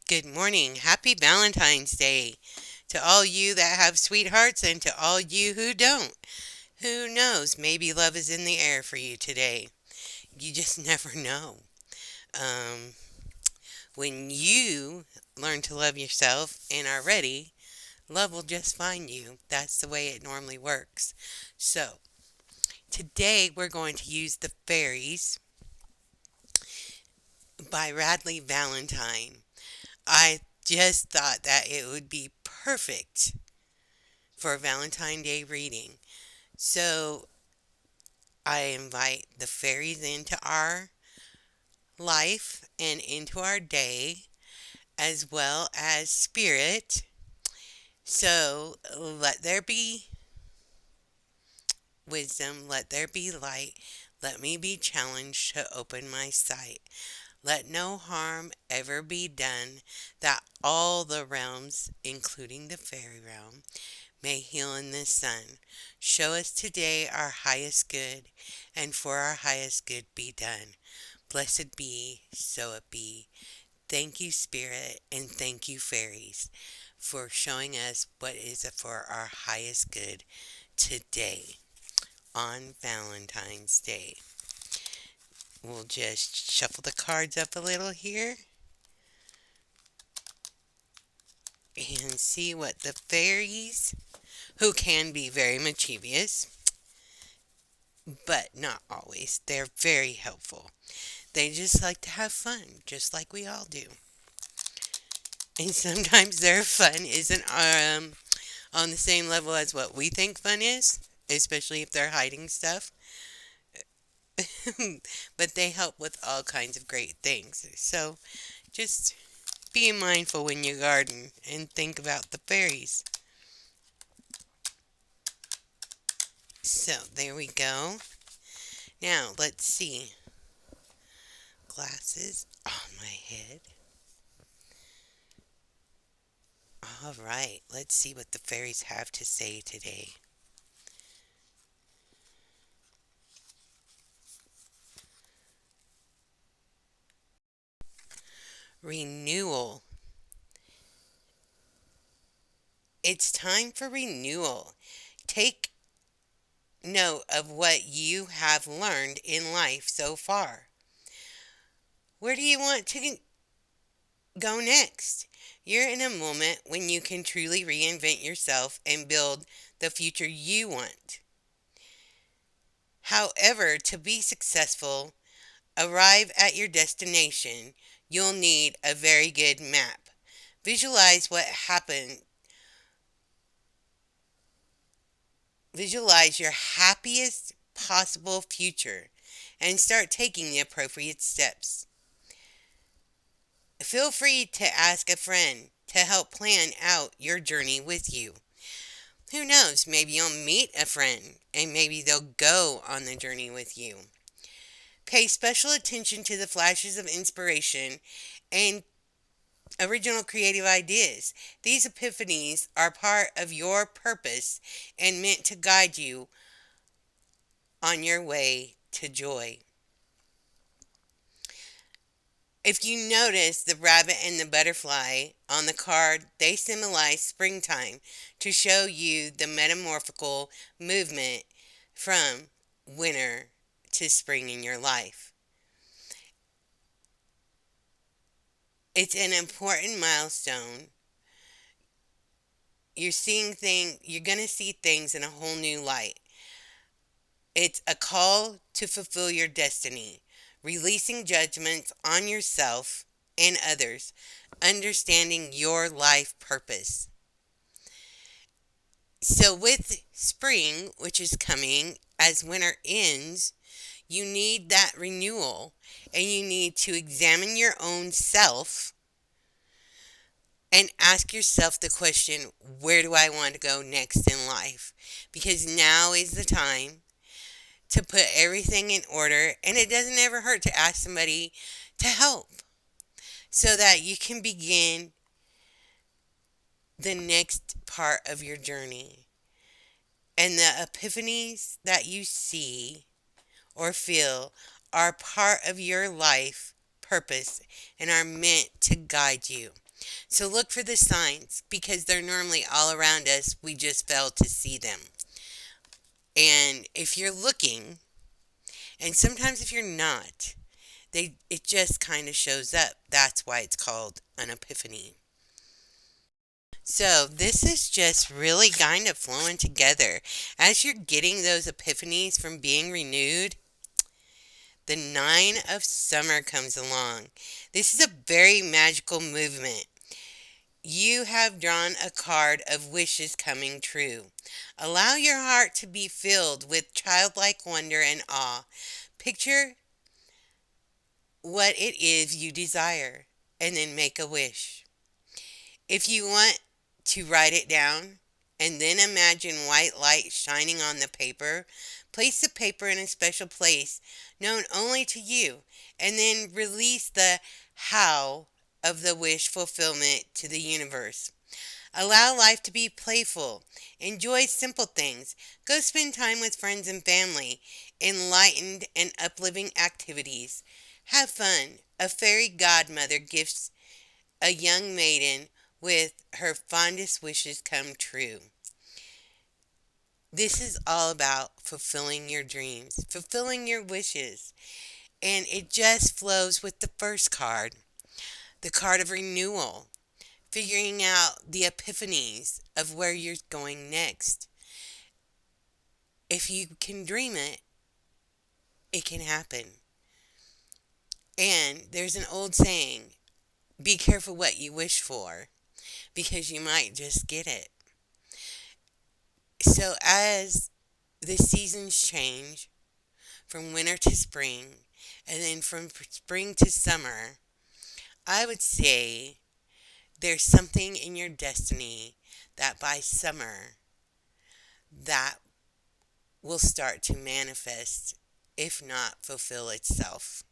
Good morning. Happy Valentine's Day to all you that have sweethearts and to all you who don't. Who knows? Maybe love is in the air for you today. You just never know. Um, when you learn to love yourself and are ready, love will just find you. That's the way it normally works. So, today we're going to use The Fairies by Radley Valentine. I just thought that it would be perfect for a Valentine Day reading. So I invite the fairies into our life and into our day, as well as spirit. So let there be wisdom, let there be light, let me be challenged to open my sight. Let no harm ever be done, that all the realms, including the fairy realm, may heal in the sun. Show us today our highest good, and for our highest good be done. Blessed be, so it be. Thank you, Spirit, and thank you, fairies, for showing us what is for our highest good today on Valentine's Day. We'll just shuffle the cards up a little here and see what the fairies, who can be very mischievous, but not always. They're very helpful. They just like to have fun, just like we all do. And sometimes their fun isn't on the same level as what we think fun is, especially if they're hiding stuff. But they help with all kinds of great things. So just be mindful when you garden and think about the fairies. So there we go. Now let's see. Glasses on my head. All right, let's see what the fairies have to say today. Renewal. It's time for renewal. Take note of what you have learned in life so far. Where do you want to go next? You're in a moment when you can truly reinvent yourself and build the future you want. However, to be successful, arrive at your destination, you'll need a very good map. Visualize what happened. Visualize your happiest possible future and start taking the appropriate steps. Feel free to ask a friend to help plan out your journey with you. Who knows, maybe you'll meet a friend and maybe they'll go on the journey with you. Pay special attention to the flashes of inspiration and original creative ideas. These epiphanies are part of your purpose and meant to guide you on your way to joy. If you notice the rabbit and the butterfly on the card, they symbolize springtime to show you the metamorphical movement from winter to spring in your life. It's an important milestone. You're going to see things in a whole new light. It's a call to fulfill your destiny, releasing judgments on yourself and others, understanding your life purpose. So, with spring, which is coming, as winter ends, you need that renewal and you need to examine your own self and ask yourself the question, where do I want to go next in life? Because now is the time to put everything in order, and it doesn't ever hurt to ask somebody to help so that you can begin the next part of your journey. And the epiphanies that you see or feel are part of your life purpose and are meant to guide you. So look for the signs because they're normally all around us. We just fail to see them. And if you're looking, and sometimes if you're not, it just kind of shows up. That's why it's called an epiphany. So this is just really kind of flowing together. As you're getting those epiphanies from being renewed, the Nine of Summer comes along. This is a very magical movement. You have drawn a card of wishes coming true. Allow your heart to be filled with childlike wonder and awe. Picture what it is you desire and then make a wish. If you want to write it down and then imagine white light shining on the paper, place the paper in a special place known only to you and then release the how of the wish fulfillment to the universe. Allow life to be playful. Enjoy simple things. Go spend time with friends and family. Enlightened and uplifting activities. Have fun. A fairy godmother gifts a young maiden with her fondest wishes come true. This is all about fulfilling your dreams, fulfilling your wishes. And it just flows with the first card, the card of renewal, figuring out the epiphanies of where you're going next. If you can dream it, it can happen. And there's an old saying, be careful what you wish for because you might just get it. So as the seasons change from winter to spring and then from spring to summer, I would say there's something in your destiny that by summer that will start to manifest, if not fulfill itself.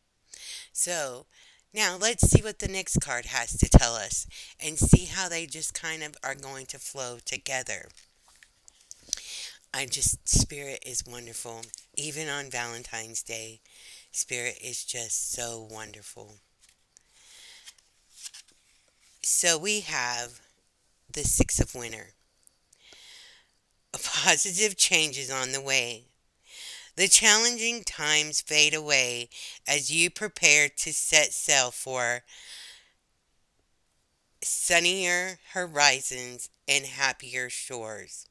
So now let's see what the next card has to tell us and see how they just kind of are going to flow together. Spirit is wonderful. Even on Valentine's Day, Spirit is just so wonderful. So we have the Six of Winter. Positive changes on the way. The challenging times fade away as you prepare to set sail for sunnier horizons and happier shores.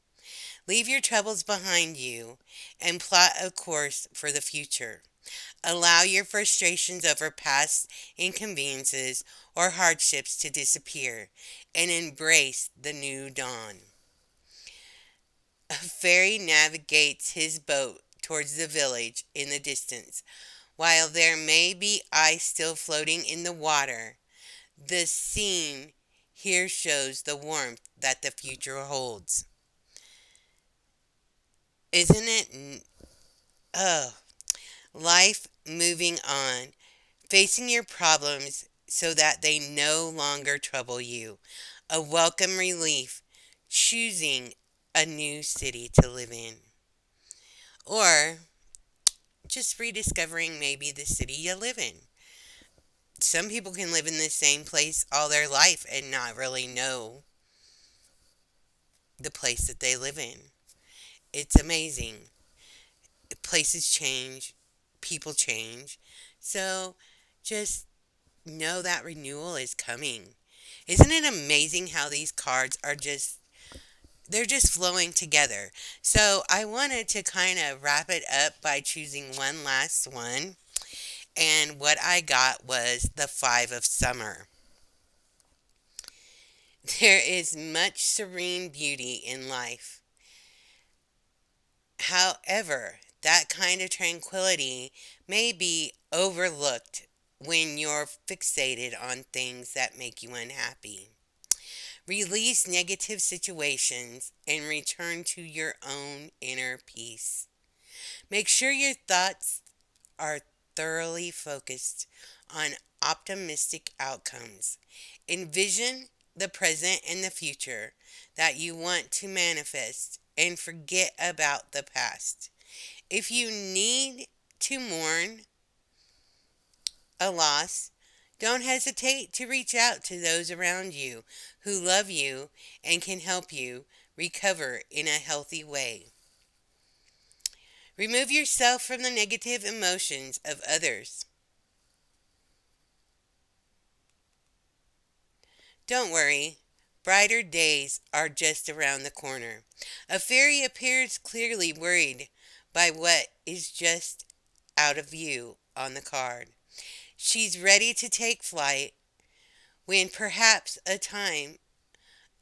Leave your troubles behind you and plot a course for the future. Allow your frustrations over past inconveniences or hardships to disappear and embrace the new dawn. A fairy navigates his boat towards the village in the distance. While there may be ice still floating in the water, the scene here shows the warmth that the future holds. Isn't it? Life moving on, facing your problems so that they no longer trouble you. A welcome relief, choosing a new city to live in. Or just rediscovering maybe the city you live in. Some people can live in the same place all their life and not really know the place that they live in. It's amazing. Places change, people change. So just know that renewal is coming. Isn't it amazing how these cards are they're just flowing together. So I wanted to kind of wrap it up by choosing one last one. And what I got was the Five of Summer. There is much serene beauty in life. However, that kind of tranquility may be overlooked when you're fixated on things that make you unhappy. Release negative situations and return to your own inner peace. Make sure your thoughts are thoroughly focused on optimistic outcomes. Envision the present and the future that you want to manifest and forget about the past. If you need to mourn a loss, Don't hesitate to reach out to those around you who love you and can help you recover in a healthy way. Remove yourself from the negative emotions of others. Don't worry, brighter days are just around the corner. A fairy appears clearly worried by what is just out of view on the card. She's ready to take flight when perhaps a time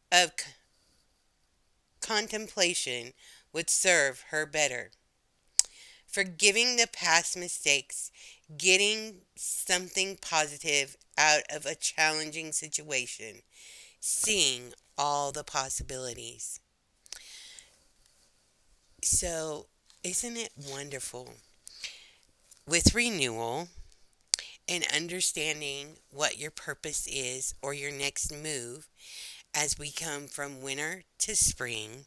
of contemplation would serve her better. Forgiving the past mistakes, getting something positive out of a challenging situation, seeing all the possibilities. So, isn't it wonderful? With renewal and understanding what your purpose is or your next move as we come from winter to spring,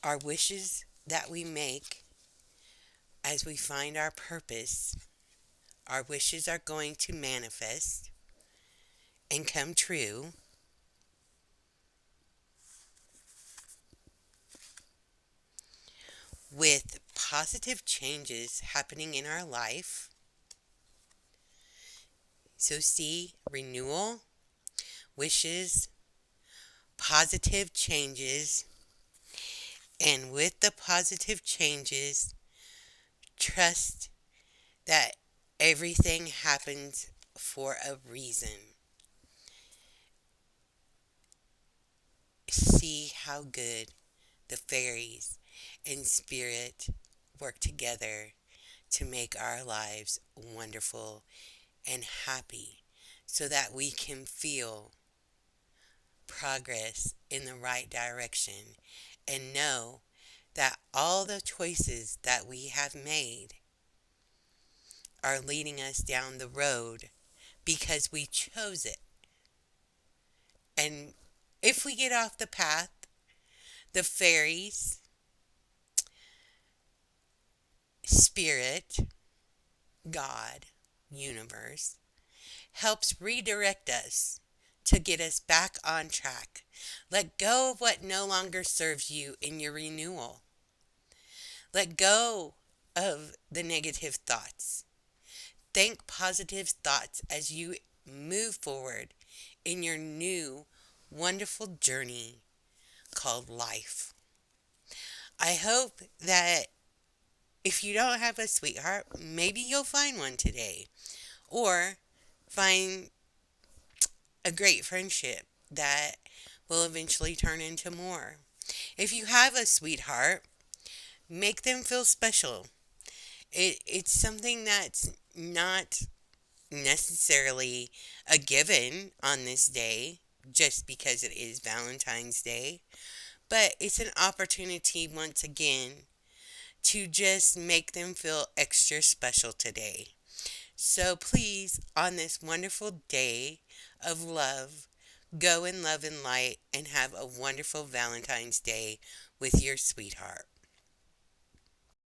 our wishes that we make as we find our purpose, our wishes are going to manifest and come true with positive changes happening in our life. So, see, renewal, wishes, positive changes, and with the positive changes, trust that everything happens for a reason. See how good the fairies and spirit work together to make our lives wonderful and happy so that we can feel progress in the right direction and know that all the choices that we have made are leading us down the road because we chose it. And if we get off the path, the fairies, spirit, God, universe, helps redirect us to get us back on track. Let go of what no longer serves you in your renewal. Let go of the negative thoughts. Think positive thoughts as you move forward in your new wonderful journey called life. I hope that if you don't have a sweetheart, maybe you'll find one today. Or find a great friendship that will eventually turn into more. If you have a sweetheart, make them feel special. It's something that's not necessarily a given on this day just because it is Valentine's Day, but it's an opportunity once again to just make them feel extra special today. So please, on this wonderful day of love, go in love and light and have a wonderful Valentine's Day with your sweetheart.